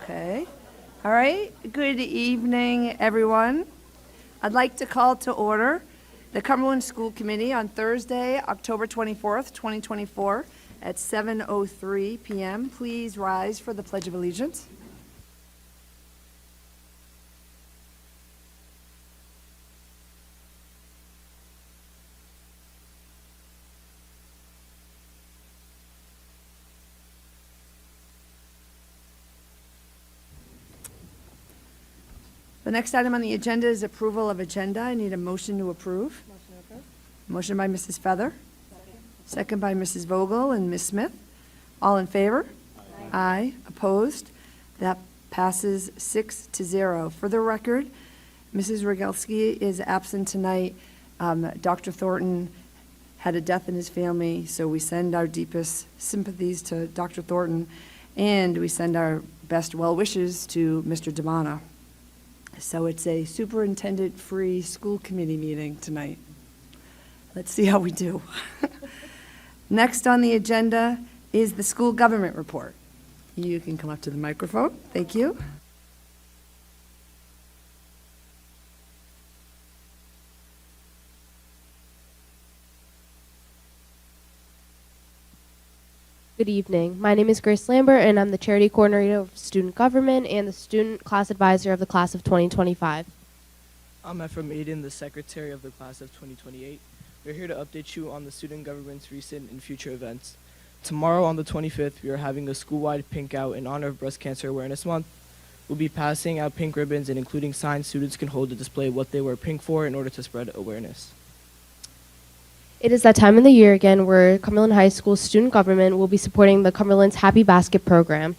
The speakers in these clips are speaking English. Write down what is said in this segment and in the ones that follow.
Okay. All right. Good evening, everyone. I'd like to call to order the Cumberland School Committee on Thursday, October 24th, 2024 at 7:03 p.m. Please rise for the Pledge of Allegiance. The next item on the agenda is approval of agenda. I need a motion to approve. Motion by Mrs. Feather. Second by Mrs. Vogel and Ms. Smith. All in favor? Aye. Opposed? That passes 6-0. For the record, Mrs. Rogalski is absent tonight. Dr. Thornton had a death in his family, so we send our deepest sympathies to Dr. Thornton, and we send our best well wishes to Mr. Damana. So it's a superintendent-free school committee meeting tonight. Let's see how we do. Next on the agenda is the school government report. You can come up to the microphone. Thank you. Good evening. My name is Grace Lambert, and I'm the Charity Coordinator of Student Government and the Student Class Advisor of the Class of 2025. I'm Ephraim Aiden, the Secretary of the Class of 2028. We're here to update you on the student government's recent and future events. Tomorrow on the 25th, we are having a school-wide pink out in honor of Breast Cancer Awareness Month. We'll be passing out pink ribbons and including signs students can hold to display what they wear pink for in order to spread awareness. It is that time of the year again where Cumberland High School student government will be supporting the Cumberland's Happy Basket program.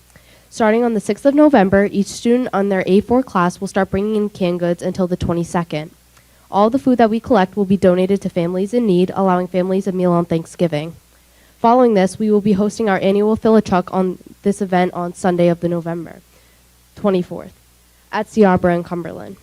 Starting on the 6th of November, each student on their A4 class will start bringing in canned goods until the 22nd. All the food that we collect will be donated to families in need, allowing families a meal on Thanksgiving. Following this, we will be hosting our annual fill-a-truck on this event on Sunday of the November 24th at Seabra in Cumberland.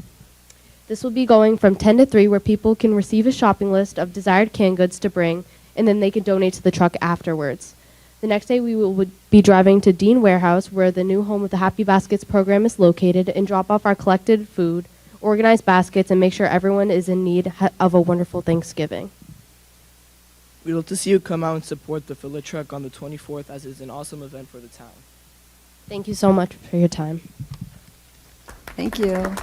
This will be going from 10 to 3, where people can receive a shopping list of desired canned goods to bring, and then they can donate to the truck afterwards. The next day, we will be driving to Dean Warehouse, where the new home of the Happy Baskets program is located, and drop off our collected food, organize baskets, and make sure everyone is in need of a wonderful Thanksgiving. We'd love to see you come out and support the fill a truck on the 24th, as it's an awesome event for the town. Thank you so much for your time. Thank you.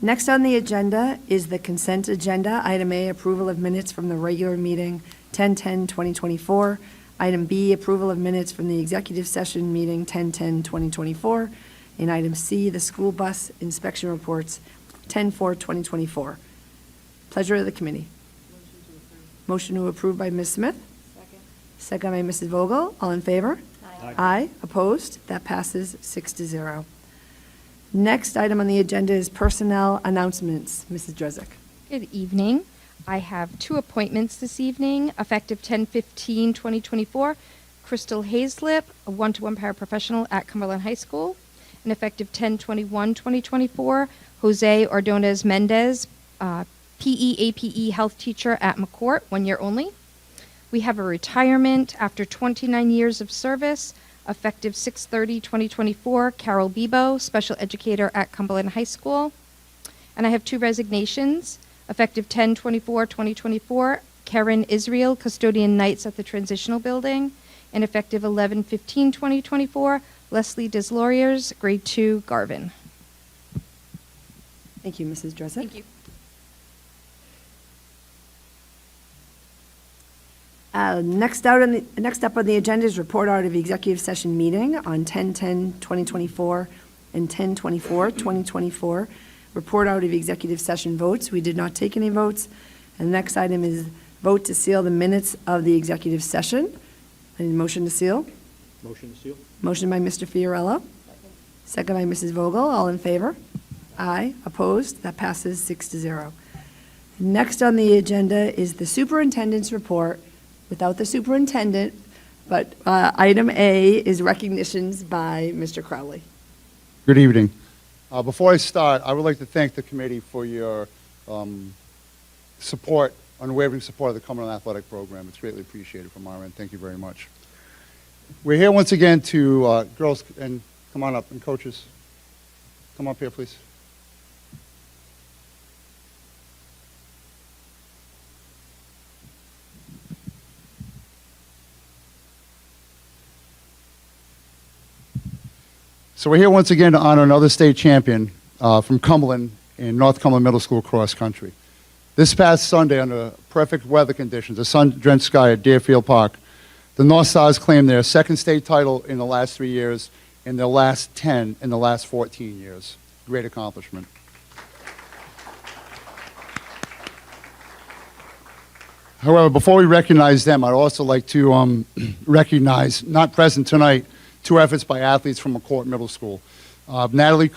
Next on the agenda is the consent agenda. Item A, approval of minutes from the regular meeting 10/10/2024. Item B, approval of minutes from the executive session meeting 10/10/2024. And item C, the school bus inspection reports 10/4/2024. Pleasure of the committee. Motion to approve by Ms. Smith. Second by Mrs. Vogel. All in favor? Aye. Opposed? That passes 6-0. Next item on the agenda is personnel announcements. Mrs. Drezick. Good evening. I have two appointments this evening, effective 10/15/2024. Crystal Hazlip, a one-to-one paraprofessional at Cumberland High School. And effective 10/21/2024, Jose Ordonez Mendez, PE/APE health teacher at McCourt, 1 year only. We have a retirement after 29 years of service, effective 6/30/2024, Carol Bebo, special educator at Cumberland High School. And I have two resignations, effective 10/24/2024, Karen Israel, custodian nights at the Transitional Building, and effective 11/15/2024, Leslie Deslauriers, grade 2, Garvin. Thank you, Mrs. Drezick. Thank you. Next up on the agenda is report out of the executive session meeting on 10/10/2024 and 10/24/2024. Report out of executive session votes. We did not take any votes. And the next item is vote to seal the minutes of the executive session. I need a motion to seal. Motion to seal. Motion by Mr. Fiorello. Second by Mrs. Vogel. All in favor? Aye. Opposed? That passes 6-0. Next on the agenda is the superintendent's report without the superintendent, but item A is recognitions by Mr. Crowley. Good evening. Before I start, I would like to thank the committee for your support, unwavering support of the Cumberland Athletic Program. It's greatly appreciated from our end. Thank you very much. We're here once again to, girls, and come on up, and coaches, come up here, please. So we're here once again to honor another state champion from Cumberland in North Cumberland Middle School cross country. This past Sunday, under perfect weather conditions, a sun-drenched sky at Deerfield Park, the North Stars claimed their second state title in the last 3 years and their last 10 in the last 14 years. Great accomplishment. However, before we recognize them, I'd also like to recognize, not present tonight, 2 efforts by athletes from McCourt Middle School. Natalie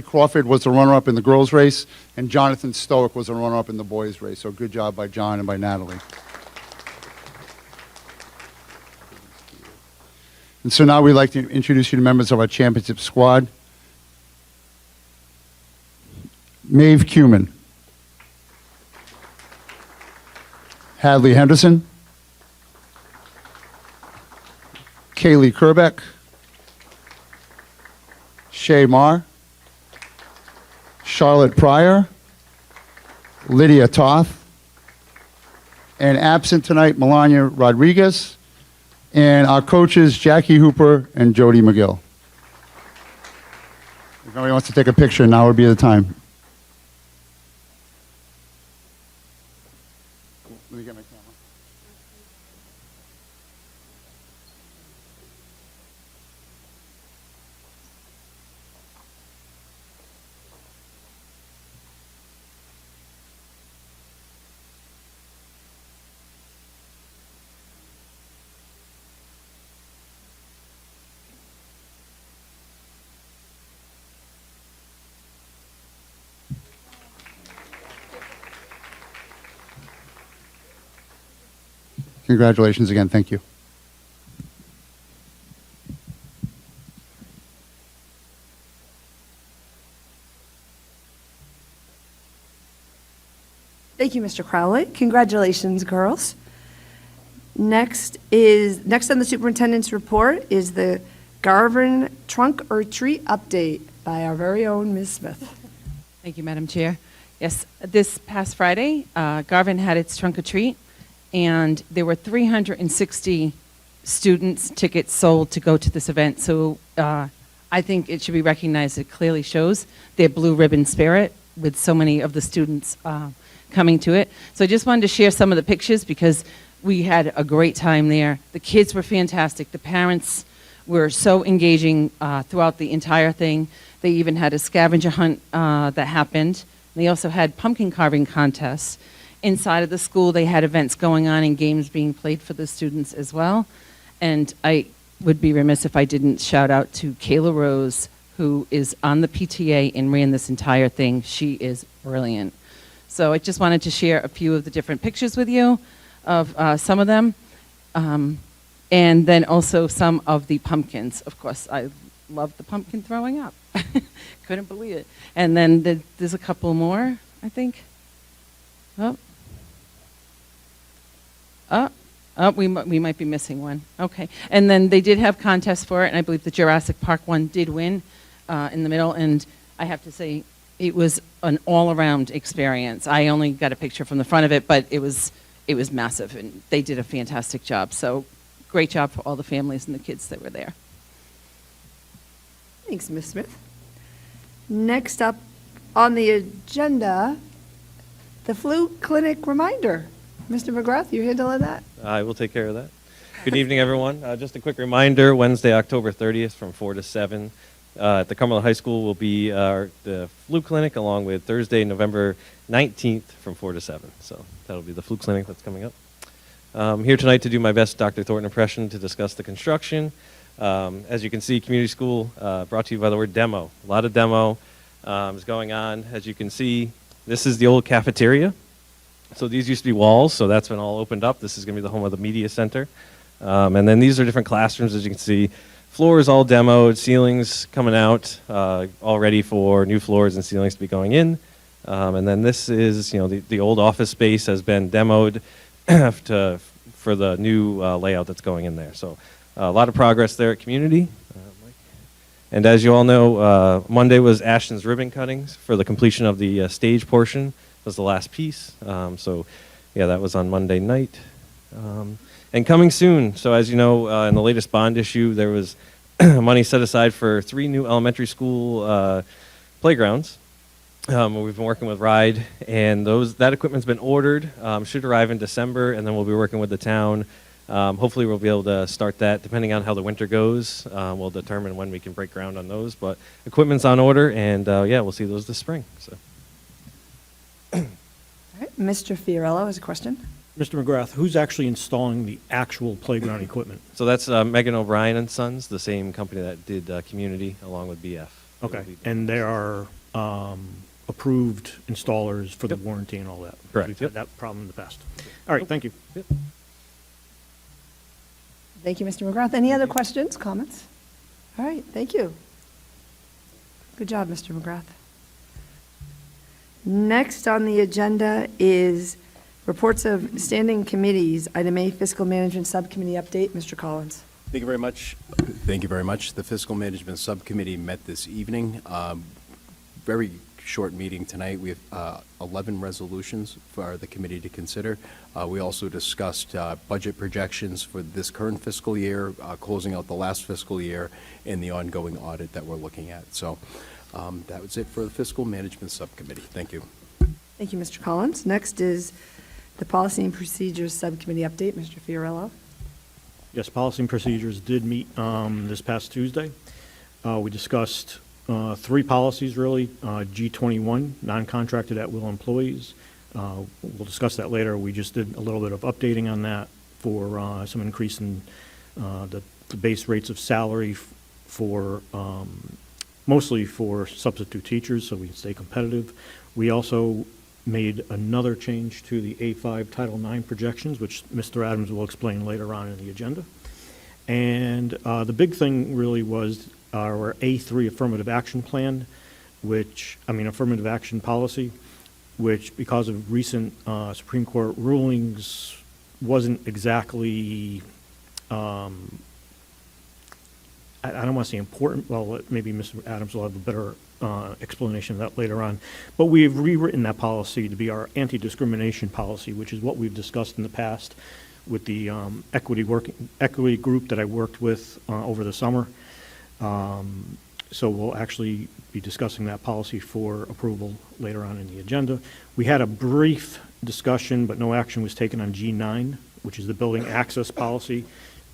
Crawford was the runner-up in the girls' race, and Jonathan Stoic was the runner-up in the boys' race. So good job by John and by Natalie. And so now we'd like to introduce you to members of our championship squad. Maeve Cuman. Hadley Henderson. Kaylee Kerbeck. Shay Marr. Charlotte Pryor. Lydia Toth. And absent tonight, Melania Rodriguez. And our coaches, Jackie Hooper and Jody McGill. If anybody wants to take a picture, now would be the time. Let me get my camera. Congratulations again. Thank you. Thank you, Mr. Crowley. Congratulations, girls. Next on the superintendent's report is the Garvin Trunk or Treat update by our very own Ms. Smith. Thank you, Madam Chair. Yes, this past Friday, Garvin had its trunk or treat, and there were 360 students' tickets sold to go to this event. So I think it should be recognized. It clearly shows their blue ribbon spirit with so many of the students coming to it. So I just wanted to share some of the pictures because we had a great time there. The kids were fantastic. The parents were so engaging throughout the entire thing. They even had a scavenger hunt that happened. They also had pumpkin carving contests. Inside of the school, they had events going on and games being played for the students as well. And I would be remiss if I didn't shout out to Kayla Rose, who is on the PTA and ran this entire thing. She is brilliant. So I just wanted to share a few of the different pictures with you of some of them. And then also some of the pumpkins. Of course, I love the pumpkin throwing up. Couldn't believe it. And then there's a couple more, I think. We might be missing one. Okay. And then they did have contests for it, and I believe the Jurassic Park one did win in the middle. And I have to say, it was an all-around experience. I only got a picture from the front of it, but it was massive, and they did a fantastic job. So great job for all the families and the kids that were there. Thanks, Ms. Smith. Next up on the agenda, the flu clinic reminder. Mr. McGrath, you handling that? I will take care of that. Good evening, everyone. Just a quick reminder, Wednesday, October 30th from 4 to 7 at the Cumberland High School will be the flu clinic, along with Thursday, November 19th from 4 to 7. So that'll be the flu clinic that's coming up. I'm here tonight to do my best Dr. Thornton impression to discuss the construction. As you can see, community school brought to you by the word demo. A lot of demo is going on. As you can see, this is the old cafeteria. So these used to be walls, so that's been all opened up. This is going to be the home of the media center. And then these are different classrooms, as you can see. Floors all demoed, ceilings coming out, all ready for new floors and ceilings to be going in. And then this is, the old office space has been demoed for the new layout that's going in there. So a lot of progress there at Community. And as you all know, Monday was Ashton's ribbon cuttings for the completion of the stage portion. Was the last piece. So, yeah, that was on Monday night. And coming soon, so as you know, in the latest bond issue, there was money set aside for 3 new elementary school playgrounds. We've been working with RIDE, and that equipment's been ordered. Should arrive in December, and then we'll be working with the town. Hopefully we'll be able to start that. Depending on how the winter goes, we'll determine when we can break ground on those. But equipment's on order, and yeah, we'll see those this spring. So. All right, Mr. Fiorello has a question. Mr. McGrath, who's actually installing the actual playground equipment? So that's Megan O'Brien and Sons, the same company that did Community along with BF. Okay, and they are approved installers for the warranty and all that? Correct. We've had that problem in the past. All right, thank you. Yep. Thank you, Mr. McGrath. Any other questions, comments? All right, thank you. Good job, Mr. McGrath. Next on the agenda is reports of standing committees. Item A, Fiscal Management Subcommittee update. Mr. Collins. Thank you very much. Thank you very much. The Fiscal Management Subcommittee met this evening. Very short meeting tonight. We have 11 resolutions for the committee to consider. We also discussed budget projections for this current fiscal year, closing out the last fiscal year, and the ongoing audit that we're looking at. So that was it for the Fiscal Management Subcommittee. Thank you. Thank you, Mr. Collins. Next is the Policy and Procedures Subcommittee update. Mr. Fiorello. Yes, Policy and Procedures did meet this past Tuesday. We discussed 3 policies, really. G21, non-contracted at-will employees. We'll discuss that later. We just did a little bit of updating on that for some increase in the base rates of salary for mostly for substitute teachers, so we can stay competitive. We also made another change to the A5 Title IX projections, which Mr. Adams will explain later on in the agenda. And the big thing really was our A3 affirmative action plan, affirmative action policy, which because of recent Supreme Court rulings wasn't exactly, I don't want to say important, well, maybe Mr. Adams will have a better explanation of that later on. But we've rewritten that policy to be our anti-discrimination policy, which is what we've discussed in the past with the equity group that I worked with over the summer. So we'll actually be discussing that policy for approval later on in the agenda. We had a brief discussion, but no action was taken on G9, which is the building access policy,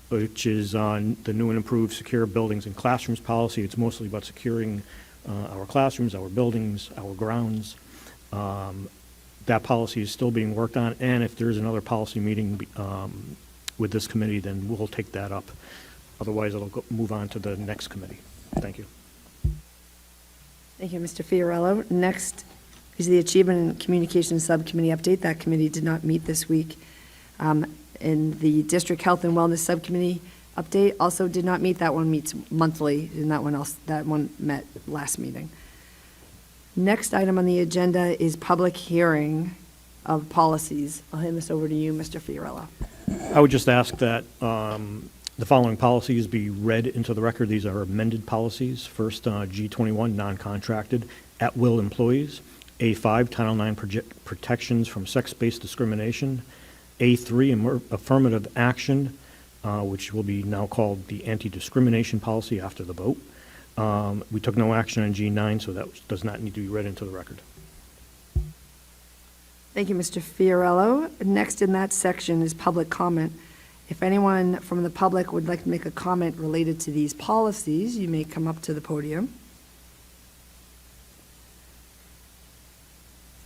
which is on the new and improved secure buildings and classrooms policy. It's mostly about securing our classrooms, our buildings, our grounds. That policy is still being worked on, and if there's another policy meeting with this committee, then we'll take that up. Otherwise, it'll move on to the next committee. Thank you. Thank you, Mr. Fiorello. Next is the Achievement and Communications Subcommittee update. That committee did not meet this week. And the District Health and Wellness Subcommittee update also did not meet. That one meets monthly, and that one met last meeting. Next item on the agenda is public hearing of policies. I'll hand this over to you, Mr. Fiorello. I would just ask that the following policies be read into the record. These are amended policies. First, G21, non-contracted at-will employees. A5, Title IX protections from sex-based discrimination. A3, affirmative action, which will be now called the anti-discrimination policy after the vote. We took no action on G9, so that does not need to be read into the record. Thank you, Mr. Fiorello. Next in that section is public comment. If anyone from the public would like to make a comment related to these policies, you may come up to the podium.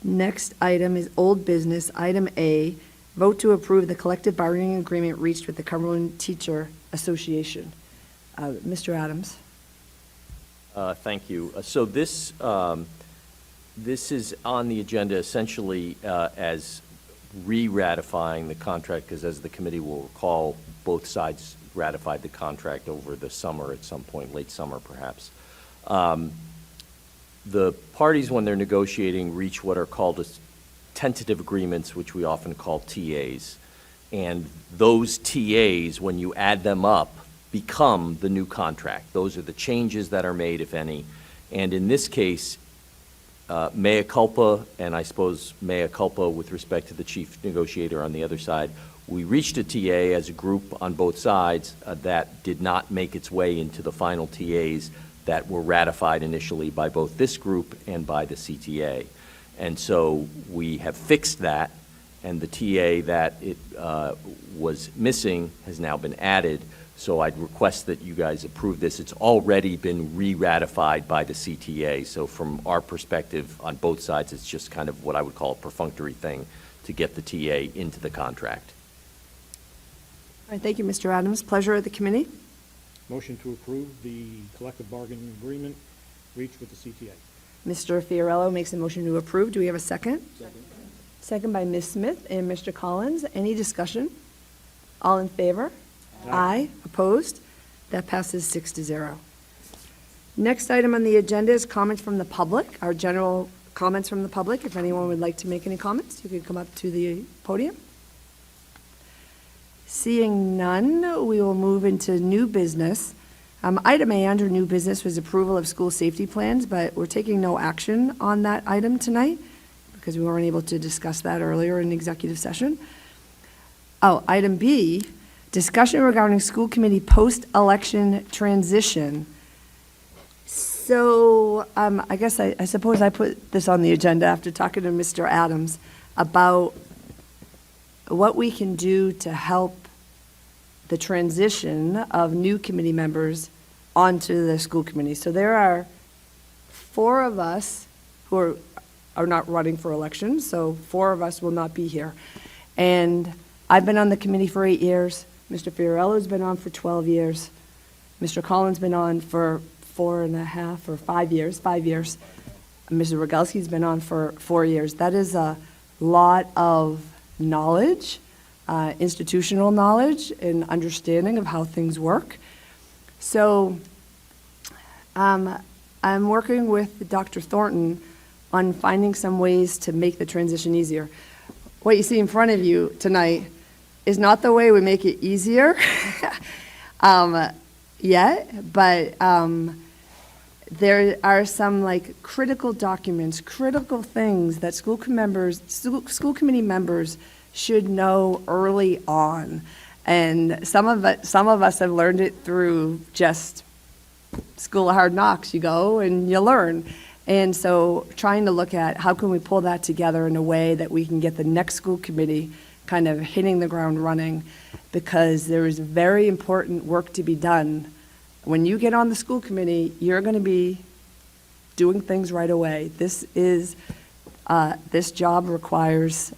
Next item is old business. Item A, vote to approve the collective bargaining agreement reached with the Cumberland Teacher Association. Mr. Adams. Thank you. So this is on the agenda essentially as re-ratifying the contract, because as the committee will recall, both sides ratified the contract over the summer at some point, late summer perhaps. The parties, when they're negotiating, reach what are called tentative agreements, which we often call TAs. And those TAs, when you add them up, become the new contract. Those are the changes that are made, if any. And in this case, mea culpa, and I suppose mea culpa with respect to the chief negotiator on the other side, we reached a TA as a group on both sides that did not make its way into the final TAs that were ratified initially by both this group and by the CTA. And so we have fixed that, and the TA that it was missing has now been added. So I'd request that you guys approve this. It's already been re-ratified by the CTA. So from our perspective on both sides, it's just kind of what I would call a perfunctory thing to get the TA into the contract. All right, thank you, Mr. Adams. Pleasure of the committee. Motion to approve the collective bargaining agreement reached with the CTA. Mr. Fiorello makes a motion to approve. Do we have a second? Second by Ms. Smith and Mr. Collins. Any discussion? All in favor? Aye. Opposed? That passes 6-0. Next item on the agenda is comments from the public, our general comments from the public. If anyone would like to make any comments, you could come up to the podium. Seeing none, we will move into new business. Item A under new business was approval of school safety plans, but we're taking no action on that item tonight because we weren't able to discuss that earlier in executive session. Oh, item B, discussion regarding school committee post-election transition. So I guess I suppose I put this on the agenda after talking to Mr. Adams about what we can do to help the transition of new committee members onto the school committee. So there are 4 of us who are not running for election, so 4 of us will not be here. And I've been on the committee for 8 years. Mr. Fiorello's been on for 12 years. Mr. Collins been on for 4.5 or 5 years, 5 years. And Mr. Rogalski's been on for 4 years. That is a lot of knowledge, institutional knowledge and understanding of how things work. So I'm working with Dr. Thornton on finding some ways to make the transition easier. What you see in front of you tonight is not the way we make it easier yet, but there are some like critical documents, critical things that school committee members should know early on. And some of us have learned it through just school of hard knocks. You go and you learn. And so trying to look at how can we pull that together in a way that we can get the next school committee kind of hitting the ground running, because there is very important work to be done. When you get on the school committee, you're going to be doing things right away. This job requires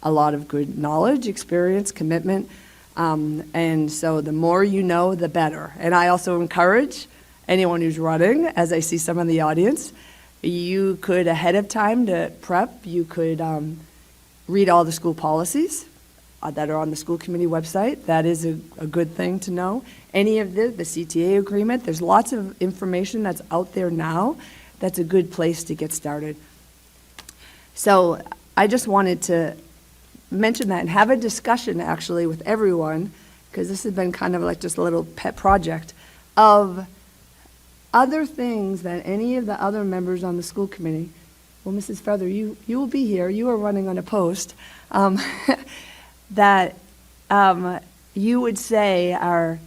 a lot of good knowledge, experience, commitment, and so the more you know, the better. And I also encourage anyone who's running, as I see some in the audience, you could ahead of time to prep, you could read all the school policies that are on the school committee website. That is a good thing to know. Any of the CTA agreement, there's lots of information that's out there now. That's a good place to get started. So I just wanted to mention that and have a discussion actually with everyone, because this has been kind of like just a little pet project of other things that any of the other members on the school committee, well, Mrs. Feather, you will be here, you are running on a post, that you would say are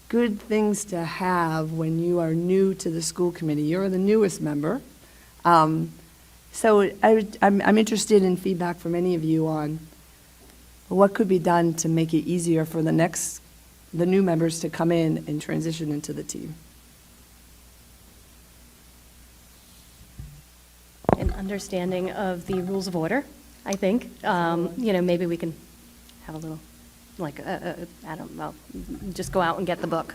good things to have when you are new to the school committee. You're the newest member. So I'm interested in feedback from any of you on what could be done to make it easier for the new members to come in and transition into the team. An understanding of the rules of order, I think. Maybe we can have a little, just go out and get the book.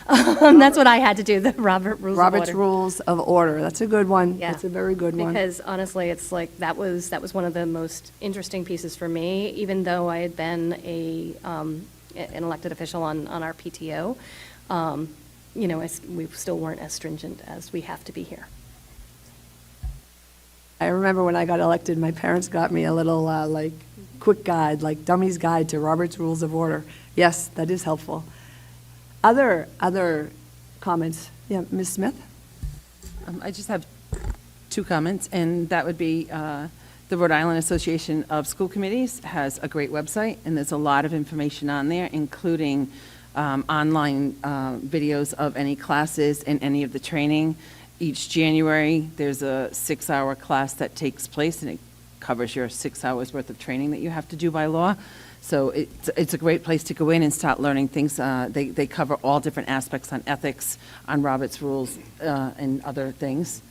That's what I had to do, the Robert's Rules of Order. That's a good one. Yeah. That's a very good one. Because honestly, it's like, that was one of the most interesting pieces for me, even though I had been an elected official on our PTO. We still weren't as stringent as we have to be here. I remember when I got elected, my parents got me a little quick guide, like Dummy's Guide to Robert's Rules of Order. Yes, that is helpful. Other comments? Yeah, Ms. Smith? I just have two comments, and that would be the Rhode Island Association of School Committees has a great website, and there's a lot of information on there, including online videos of any classes and any of the training. Each January, there's a 6-hour class that takes place, and it covers your 6 hours worth of training that you have to do by law. So it's a great place to go in and start learning things. They cover all different aspects on ethics, on Robert's rules, and other things.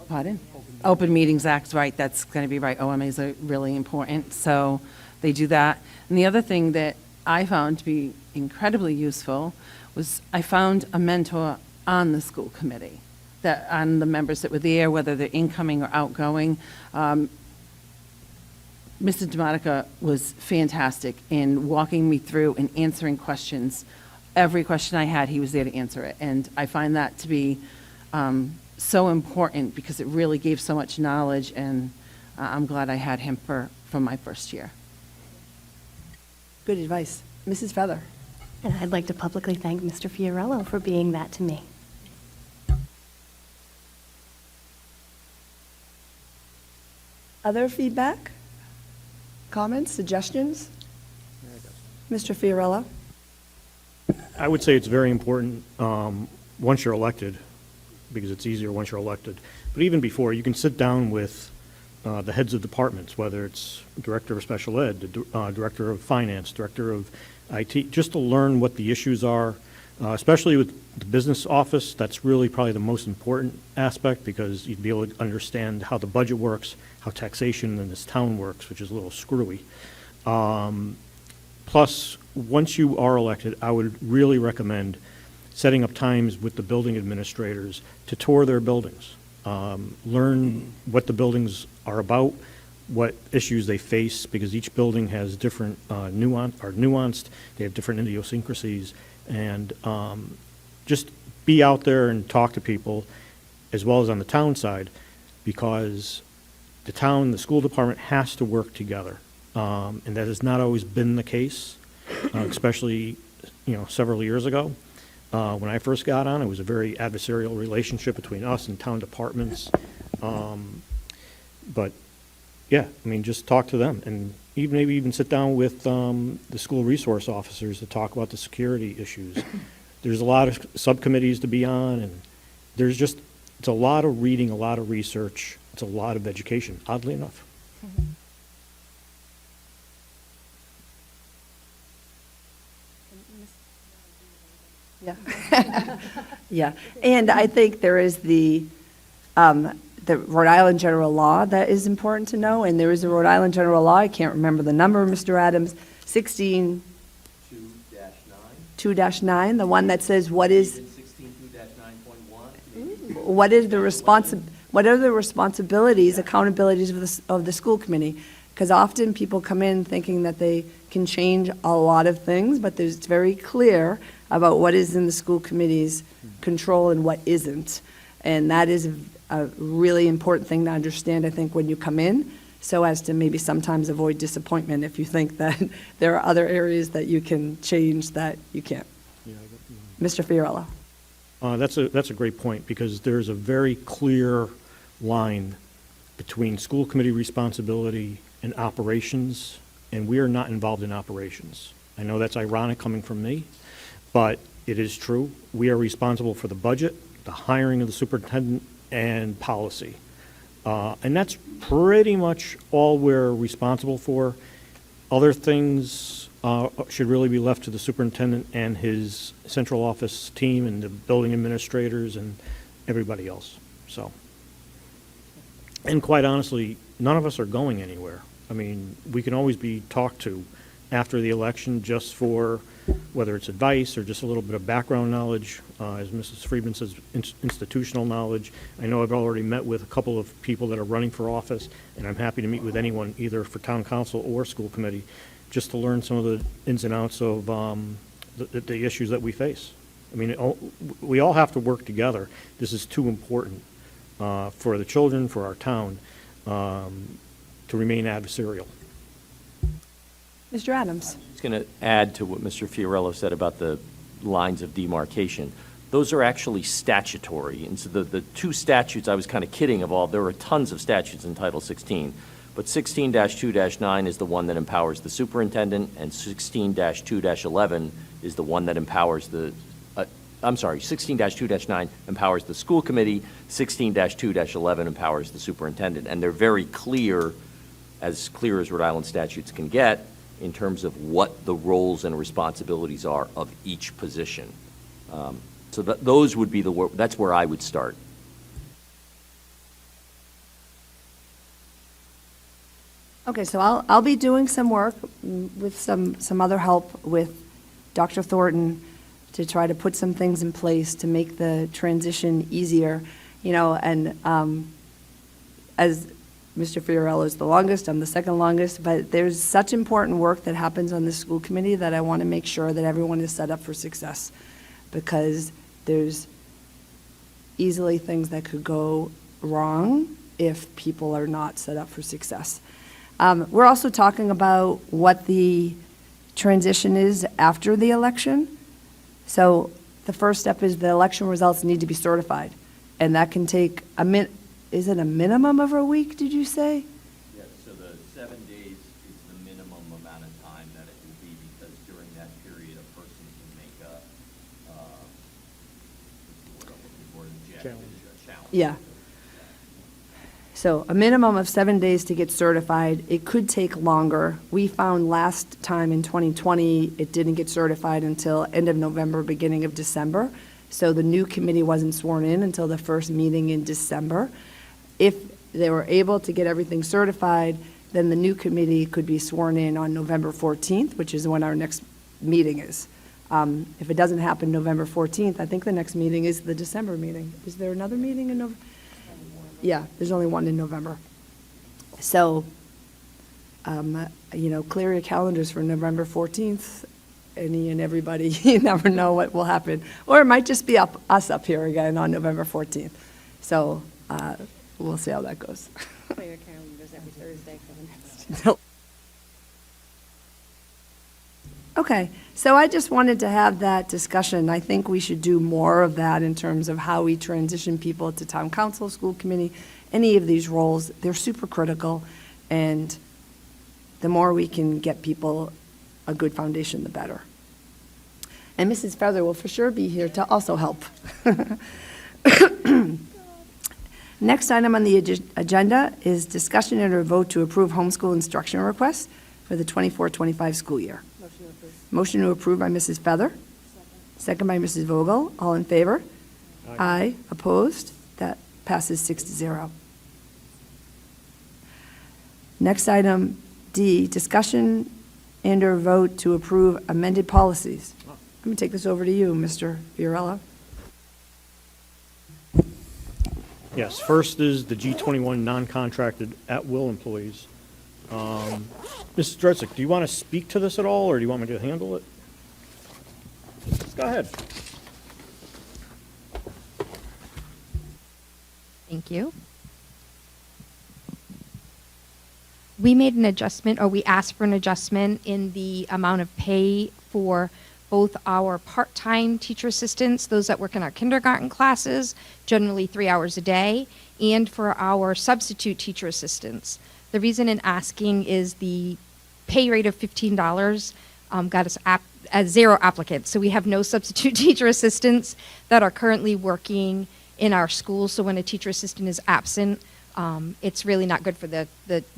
Pardon? Open Meetings Act, right, that's going to be right. OMAs are really important, so they do that. And the other thing that I found to be incredibly useful was I found a mentor on the school committee, that on the members that were there, whether they're incoming or outgoing. Mr. DeMonica was fantastic in walking me through and answering questions. Every question I had, he was there to answer it. And I find that to be so important because it really gave so much knowledge, and I'm glad I had him for my first year. Good advice. Mrs. Feather? And I'd like to publicly thank Mr. Fiorello for being that to me. Other feedback? Comments, suggestions? Mr. Fiorello? I would say it's very important once you're elected, because it's easier once you're elected. But even before, you can sit down with the heads of departments, whether it's director of special ed, the director of finance, director of IT, just to learn what the issues are, especially with the business office. That's really probably the most important aspect, because you'd be able to understand how the budget works, how taxation in this town works, which is a little screwy. Plus, once you are elected, I would really recommend setting up times with the building administrators to tour their buildings. Learn what the buildings are about, what issues they face, because each building has different nuanced, they have different idiosyncrasies, and just be out there and talk to people, as well as on the town side, because the town, the school department has to work together. And that has not always been the case, especially, several years ago. When I first got on, it was a very adversarial relationship between us and town departments. But yeah, just talk to them, and maybe even sit down with the school resource officers to talk about the security issues. There's a lot of subcommittees to be on, and it's a lot of reading, a lot of research, it's a lot of education, oddly enough. Yeah. Yeah. And I think there is the Rhode Island general law that is important to know, and there is a Rhode Island general law, I can't remember the number, Mr. Adams, 16 2-9, the one that says what are the responsibilities, accountabilities of the school committee? Because often people come in thinking that they can change a lot of things, but it's very clear about what is in the school committee's control and what isn't. And that is a really important thing to understand, I think, when you come in, so as to maybe sometimes avoid disappointment if you think that there are other areas that you can change that you can't. Mr. Fiorello. That's a great point, because there's a very clear line between school committee responsibility and operations, and we are not involved in operations. I know that's ironic coming from me, but it is true. We are responsible for the budget, the hiring of the superintendent, and policy. And that's pretty much all we're responsible for. Other things should really be left to the superintendent and his central office team and the building administrators and everybody else. So, and quite honestly, none of us are going anywhere. We can always be talked to after the election just for whether it's advice or just a little bit of background knowledge, as Mrs. Friedman says, institutional knowledge. I know I've already met with a couple of people that are running for office, and I'm happy to meet with anyone, either for town council or school committee, just to learn some of the ins and outs of the issues that we face. We all have to work together. This is too important for the children, for our town, to remain adversarial. Mr. Adams. I was going to add to what Mr. Fiorello said about the lines of demarcation. Those are actually statutory. And so the two statutes, I was kind of kidding of all, there are tons of statutes in Title 16. But 16-2-9 is the one that empowers the superintendent, and 16-2-11 is the one that empowers 16-2-9 empowers the school committee, 16-2-11 empowers the superintendent. And they're very clear as Rhode Island statutes can get, in terms of what the roles and responsibilities are of each position. So those would be that's where I would start. Okay, so I'll be doing some work with some other help with Dr. Thornton to try to put some things in place to make the transition easier, and as Mr. Fiorello is the longest, I'm the second longest, but there's such important work that happens on the school committee that I want to make sure that everyone is set up for success, because there's easily things that could go wrong if people are not set up for success. We're also talking about what the transition is after the election. So the first step is the election results need to be certified, and that can take is it a minimum of a week, did you say? Yes, so the 7 days is the minimum amount of time that it will be, because during that period, a person can make a challenge. Yeah. So a minimum of 7 days to get certified. It could take longer. We found last time in 2020, it didn't get certified until end of November, beginning of December. So the new committee wasn't sworn in until the first meeting in December. If they were able to get everything certified, then the new committee could be sworn in on November 14th, which is when our next meeting is. If it doesn't happen November 14th, I think the next meeting is the December meeting. Is there another meeting in November? Yeah, there's only one in November. So, clear your calendars for November 14th, any and everybody. You never know what will happen. Or it might just be us up here again on November 14th. So we'll see how that goes. Clear your calendars every Thursday for the next. Okay, so I just wanted to have that discussion. I think we should do more of that in terms of how we transition people to town council, school committee, any of these roles. They're super critical, and the more we can get people a good foundation, the better. And Mrs. Feather will for sure be here to also help. Next item on the agenda is discussion and a vote to approve homeschool instruction requests for the 24-25 school year. Motion to approve by Mrs. Feather. Second by Mrs. Vogel. All in favor? Aye. Opposed? That passes 6-0. Next item, D, discussion and or vote to approve amended policies. I'm going to take this over to you, Mr. Fiorello. Yes, first is the G21 non-contracted at-will employees. Mrs. Dredzik, do you want to speak to this at all, or do you want me to handle it? Go ahead. Thank you. We made an adjustment, or we asked for an adjustment in the amount of pay for both our part-time teacher assistants, those that work in our kindergarten classes, generally 3 hours a day, and for our substitute teacher assistants. The reason in asking is the pay rate of $15 got us at 0 applicants. So we have no substitute teacher assistants that are currently working in our schools. So when a teacher assistant is absent, it's really not good for the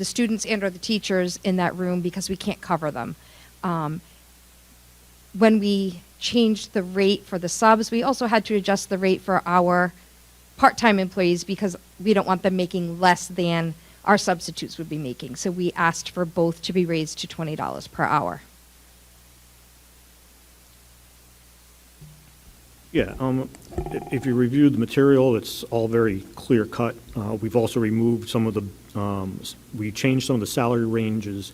students and or the teachers in that room, because we can't cover them. When we changed the rate for the subs, we also had to adjust the rate for our part-time employees, because we don't want them making less than our substitutes would be making. So we asked for both to be raised to $20 per hour. Yeah, if you review the material, it's all very clear cut. We've also removed some of the, we changed some of the salary ranges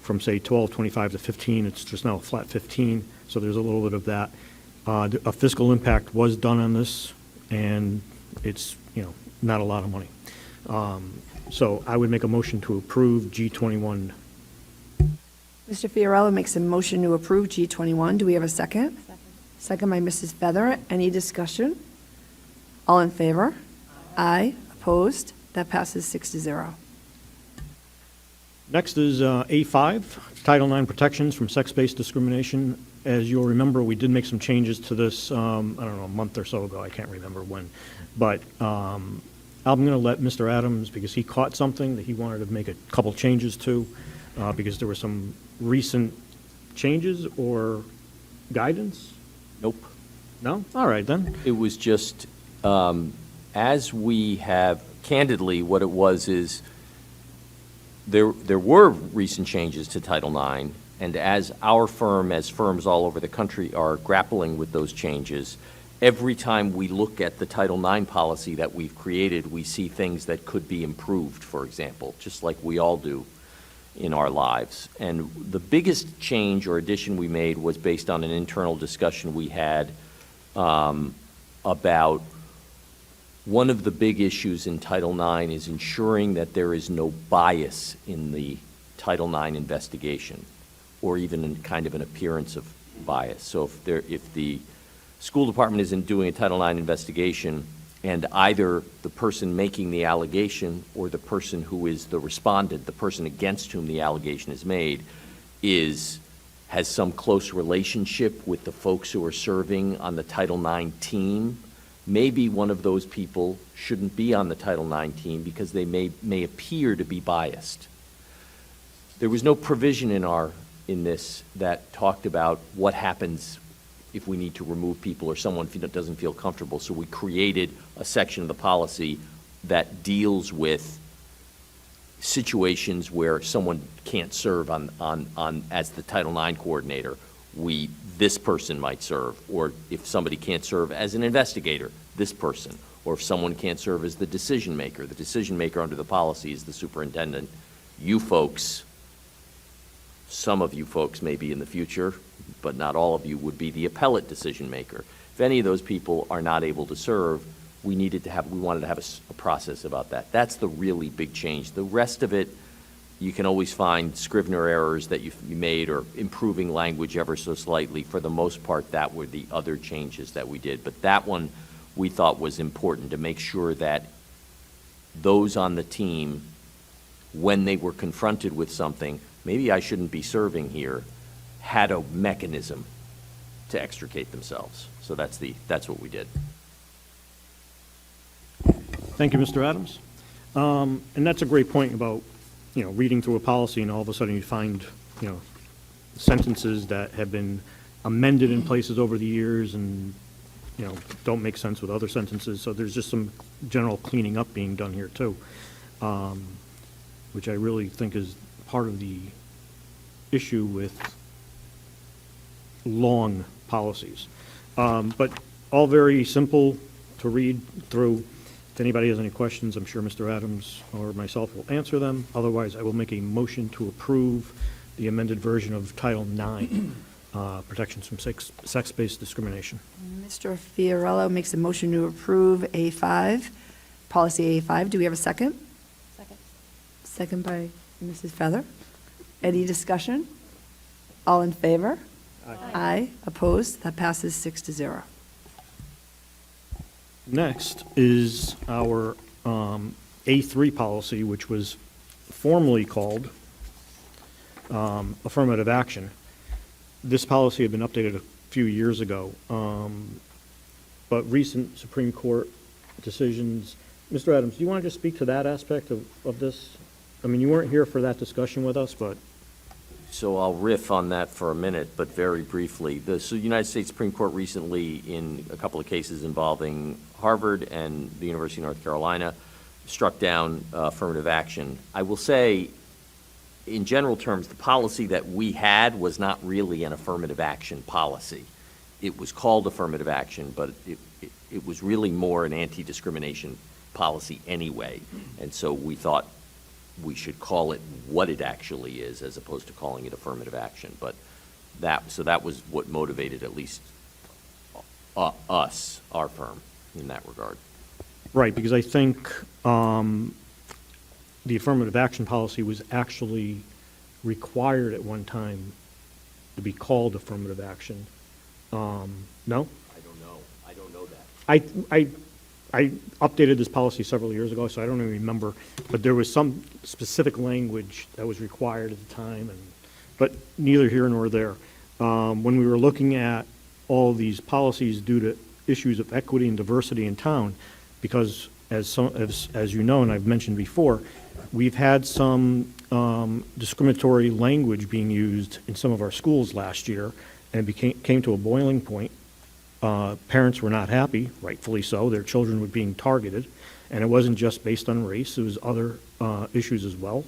from, say, 12.25 to 15. It's just now a flat 15, so there's a little bit of that. A fiscal impact was done on this, and it's, not a lot of money. So I would make a motion to approve G21. Mr. Fiorello makes a motion to approve G21. Do we have a second? second by Mrs. Feather. Any discussion? All in favor? Aye. Opposed? That passes 6-0. Next is A5, Title IX protections from sex-based discrimination. As you'll remember, we did make some changes to this, I don't know, a month or so ago. I can't remember when. But I'm going to let Mr. Adams, because he caught something that he wanted to make a couple changes to, because there were some recent changes or guidance? Nope. No? All right, then. It was just, as we have, candidly, what it was is, there were recent changes to Title IX, and as our firm, as firms all over the country are grappling with those changes, every time we look at the Title IX policy that we've created, we see things that could be improved, for example, just like we all do in our lives. And the biggest change or addition we made was based on an internal discussion we had about one of the big issues in Title IX is ensuring that there is no bias in the Title IX investigation, or even in kind of an appearance of bias. So if the school department isn't doing a Title IX investigation, and either the person making the allegation or the person who is the respondent, the person against whom the allegation is made, has some close relationship with the folks who are serving on the Title IX team, maybe one of those people shouldn't be on the Title IX team because they may appear to be biased. There was no provision in this that talked about what happens if we need to remove people or someone doesn't feel comfortable. So we created a section of the policy that deals with situations where someone can't serve on as the Title IX coordinator. This person might serve, or if somebody can't serve as an investigator, this person, or if someone can't serve as the decision maker under the policy is the superintendent. You folks, some of you folks maybe in the future, but not all of you, would be the appellate decision maker. If any of those people are not able to serve, we wanted to have a process about that. That's the really big change. The rest of it, you can always find Scrivener errors that you made or improving language ever so slightly. For the most part, that were the other changes that we did. But that one we thought was important to make sure that those on the team, when they were confronted with something, maybe I shouldn't be serving here, had a mechanism to extricate themselves. So that's what we did. Thank you, Mr. Adams. And that's a great point about, reading through a policy and all of a sudden you find, sentences that have been amended in places over the years and, don't make sense with other sentences. So there's just some general cleaning up being done here too, which I really think is part of the issue with long policies. But all very simple to read through. If anybody has any questions, I'm sure Mr. Adams or myself will answer them. Otherwise, I will make a motion to approve the amended version of Title IX, protections from sex-based discrimination. Mr. Fiorello makes a motion to approve A5, policy A5. Do we have a second? Second. Second by Mrs. Feather. Any discussion? All in favor? Aye. Aye. Opposed? That passes 6-0. Next is our A3 policy, which was formerly called affirmative action. This policy had been updated a few years ago, but recent Supreme Court decisions. Mr. Adams, do you want to just speak to that aspect of this? I mean, you weren't here for that discussion with us, but... So I'll riff on that for a minute, but very briefly. The United States Supreme Court recently, in a couple of cases involving Harvard and the University of North Carolina, struck down affirmative action. I will say, in general terms, the policy that we had was not really an affirmative action policy. It was called affirmative action, but it was really more an anti-discrimination policy anyway. And so we thought we should call it what it actually is as opposed to calling it affirmative action. But that was what motivated at least us, our firm, in that regard. Right, because I think the affirmative action policy was actually required at one time to be called affirmative action No? I don't know. I don't know that. I updated this policy several years ago, so I don't even remember, but there was some specific language that was required at the time, but neither here nor there. When we were looking at all these policies due to issues of equity and diversity in town, because as you know, and I've mentioned before, we've had some discriminatory language being used in some of our schools last year, and it came to a boiling point. Parents were not happy, rightfully so. Their children were being targeted, and it wasn't just based on race. It was other issues as well.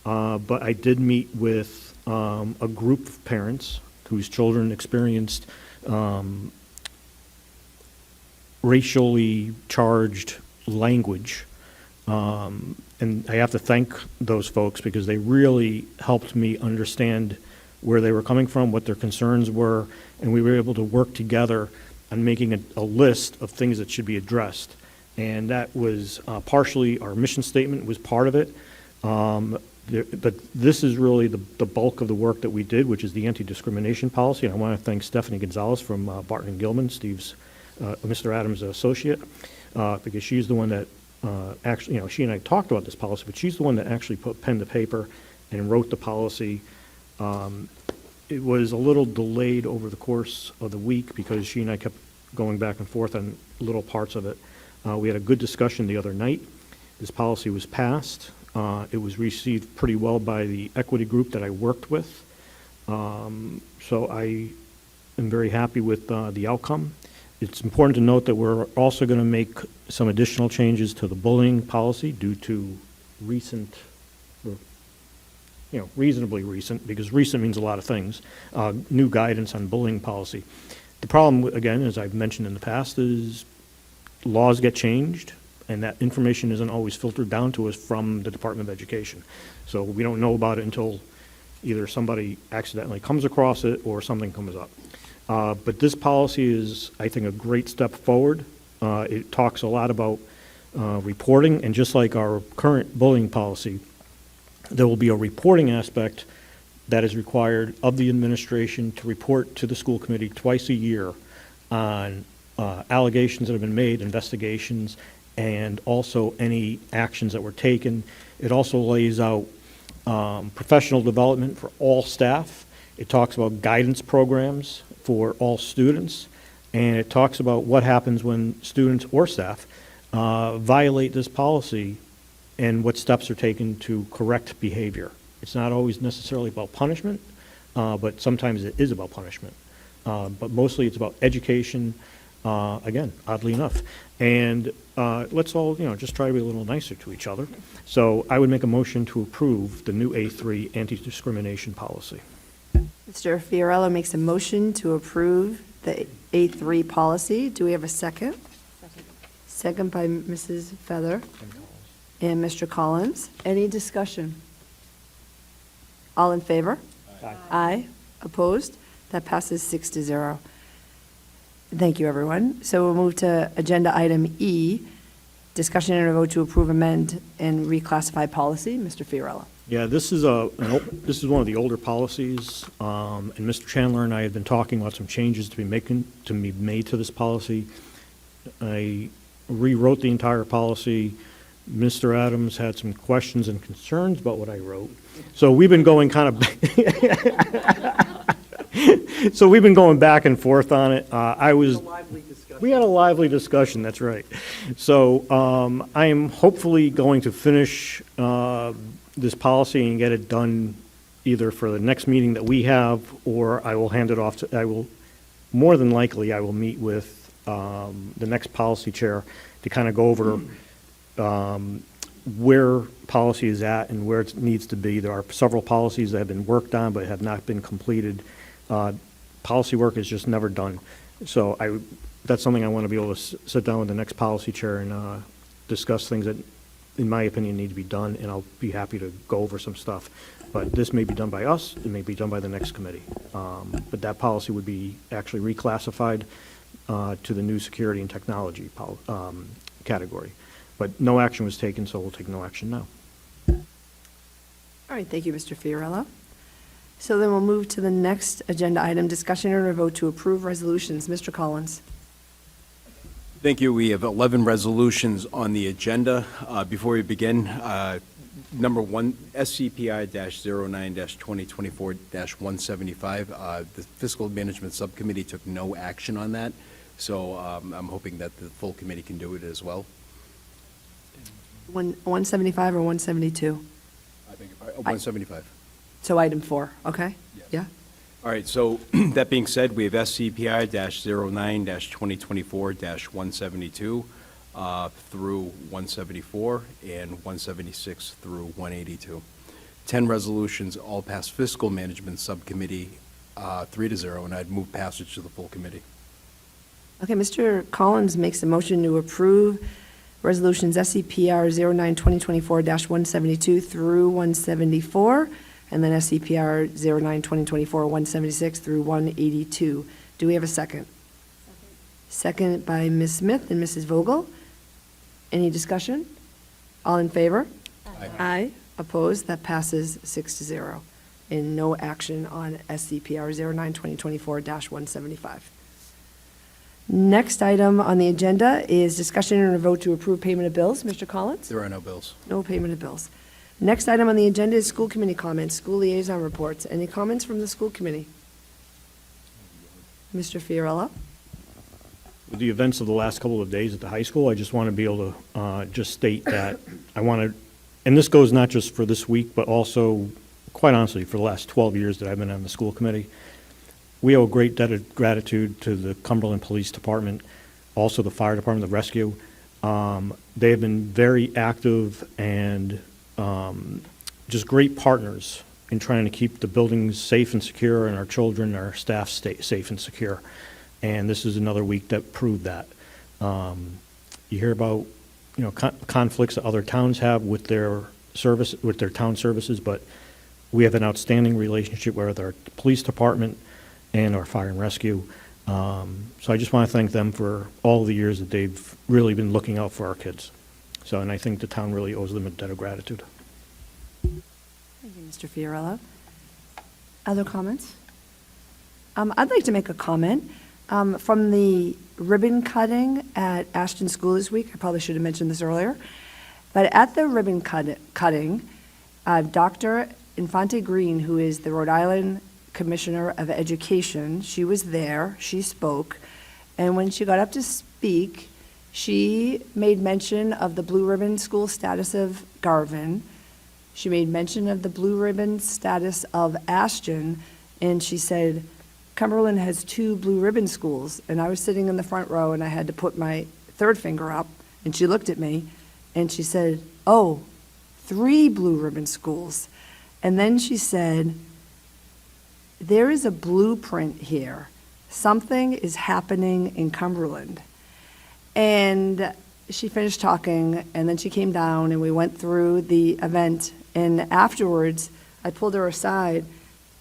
But I did meet with a group of parents whose children experienced racially charged language. And I have to thank those folks because they really helped me understand where they were coming from, what their concerns were, and we were able to work together on making a list of things that should be addressed. And that was partially our mission statement was part of it. But this is really the bulk of the work that we did, which is the anti-discrimination policy. And I want to thank Stephanie Gonzalez from Barton and Gilman, Mr. Adams' associate, because she's the one that actually, she and I talked about this policy, but she's the one that actually put pen to paper and wrote the policy. It was a little delayed over the course of the week because she and I kept going back and forth on little parts of it. We had a good discussion the other night. This policy was passed. It was received pretty well by the equity group that I worked with. So I am very happy with the outcome. It's important to note that we're also going to make some additional changes to the bullying policy due to recent, reasonably recent, because recent means a lot of things, new guidance on bullying policy. The problem, again, as I've mentioned in the past, is laws get changed, and that information isn't always filtered down to us from the Department of Education. So we don't know about it until either somebody accidentally comes across it or something comes up. But this policy is, I think, a great step forward. It talks a lot about reporting, and just like our current bullying policy, there will be a reporting aspect that is required of the administration to report to the school committee twice a year on allegations that have been made, investigations, and also any actions that were taken. It also lays out professional development for all staff. It talks about guidance programs for all students, and it talks about what happens when students or staff violate this policy and what steps are taken to correct behavior. It's not always necessarily about punishment, but sometimes it is about punishment. But mostly it's about education, again, oddly enough. And let's all, just try to be a little nicer to each other. So I would make a motion to approve the new A3 anti-discrimination policy. Mr. Fiorello makes a motion to approve the A3 policy. Do we have a second? Second by Mrs. Feather and Mr. Collins. Any discussion? All in favor? Aye. Aye. Opposed? That passes 6-0. Thank you, everyone. So we'll move to agenda item E, discussion and a vote to approve, amend, and reclassify policy. Mr. Fiorello. Yeah, this is one of the older policies, and Mr. Chandler and I had been talking about some changes to be made to this policy. I rewrote the entire policy. Mr. Adams had some questions and concerns about what I wrote. So we've been going back and forth on it. We had a lively discussion, that's right. So I am hopefully going to finish this policy and get it done either for the next meeting that we have, or I will hand it off to, more than likely, I will meet with the next policy chair to kind of go over where policy is at and where it needs to be. There are several policies that have been worked on but have not been completed. Policy work is just never done. So that's something I want to be able to sit down with the next policy chair and discuss things that, in my opinion, need to be done, and I'll be happy to go over some stuff. But this may be done by us, it may be done by the next committee. But that policy would be actually reclassified to the new security and technology category. But no action was taken, so we'll take no action now. All right, thank you, Mr. Fiorello. So then we'll move to the next agenda item, discussion and a vote to approve resolutions. Mr. Collins. Thank you. We have 11 resolutions on the agenda. Before we begin, number one, SCPI-09-2024-175. The Fiscal Management Subcommittee took no action on that, so I'm hoping that the full committee can do it as well. 175 or 172? I think 175. So item 4, okay? Yes. Yeah? All right, so that being said, we have SCPI-09-2024-172 through 174 and 176 through 182. 10 resolutions, all passed Fiscal Management Subcommittee 3-0, and I'd move passage to the full committee. Okay, Mr. Collins makes a motion to approve resolutions SCPR 09-2024-172 through 174, and then SCPR 09-2024-176 through 182. Do we have a second? Second by Ms. Smith and Mrs. Vogel. Any discussion? All in favor? Aye. Aye. Opposed? That passes 6-0. And no action on SCPR 09-2024-175. Next item on the agenda is discussion and a vote to approve payment of bills. Mr. Collins? There are no bills. No payment of bills. Next item on the agenda is school committee comments, school liaison reports. Any comments from the school committee? Mr. Fiorello? With the events of the last couple of days at the high school, I just want to be able to just state that I want to, and this goes not just for this week, but also, quite honestly, for the last 12 years that I've been on the school committee. We owe a great debt of gratitude to the Cumberland Police Department, also the Fire Department, the Rescue. They have been very active and just great partners in trying to keep the buildings safe and secure and our children and our staff safe and secure. And this is another week that proved that. You hear about, conflicts that other towns have with their service, with their town services, but we have an outstanding relationship with our police department and our fire and rescue. So I just want to thank them for all the years that they've really been looking out for our kids. So, and I think the town really owes them a debt of gratitude. Thank you, Mr. Fiorello. Other comments? I'd like to make a comment. From the ribbon cutting at Ashton School this week, I probably should have mentioned this earlier, but at the ribbon cutting, Dr. Infante Green, who is the Rhode Island Commissioner of Education, she was there, she spoke, and when she got up to speak, she made mention of the blue ribbon school status of Garvin. She made mention of the blue ribbon status of Ashton, and she said, Cumberland has 2 blue ribbon schools. And I was sitting in the front row, and I had to put my third finger up, and she looked at me, and she said, oh, 3 blue ribbon schools. And then she said, there is a blueprint here. Something is happening in Cumberland. And she finished talking, and then she came down, and we went through the event. And afterwards, I pulled her aside,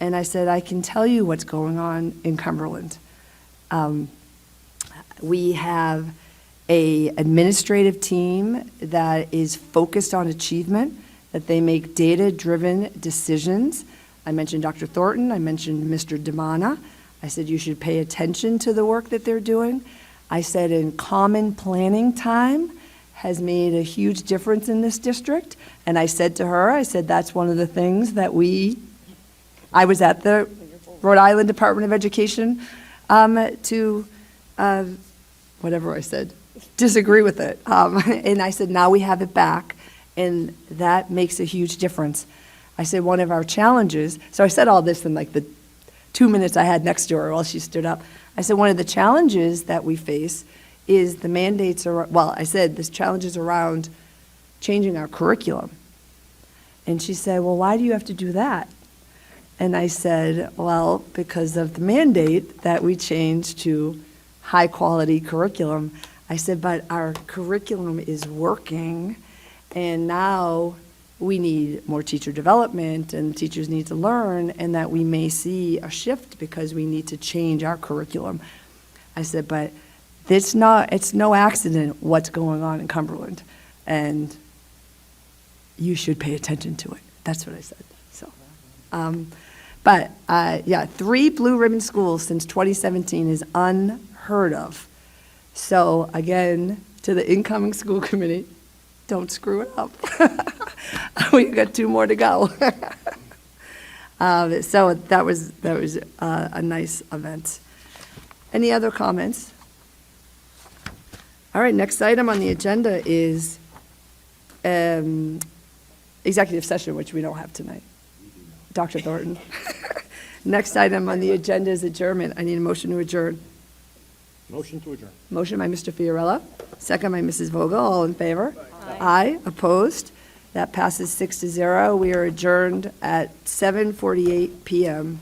and I said, I can tell you what's going on in Cumberland. We have an administrative team that is focused on achievement, that they make data-driven decisions. I mentioned Dr. Thornton, I mentioned Mr. DeMana. I said you should pay attention to the work that they're doing. I said in common planning time has made a huge difference in this district. And I said to her, I said, that's one of the things that I was at the Rhode Island Department of Education to, whatever I said, disagree with it. And I said, now we have it back, and that makes a huge difference. I said, one of our challenges, so I said all this in like the 2 minutes I had next to her while she stood up. I said, one of the challenges that we face is the mandates are, well, I said, this challenges around changing our curriculum. And she said, well, why do you have to do that? And I said, well, because of the mandate that we changed to high-quality curriculum. I said, but our curriculum is working, and now we need more teacher development, and teachers need to learn, and that we may see a shift because we need to change our curriculum. I said, but it's no accident what's going on in Cumberland, and you should pay attention to it. That's what I said. So, But, yeah, 3 blue ribbon schools since 2017 is unheard of. So again, to the incoming school committee, don't screw it up. We got 2 more to go. So that was a nice event. Any other comments? All right, next item on the agenda is executive session, which we don't have tonight. Dr. Thornton. Next item on the agenda is adjournment. I need a motion to adjourn. Motion to adjourn. Motion by Mr. Fiorella, second by Mrs. Vogel. All in favor? Aye. Opposed? That passes 6-0. We are adjourned at 7:48 PM.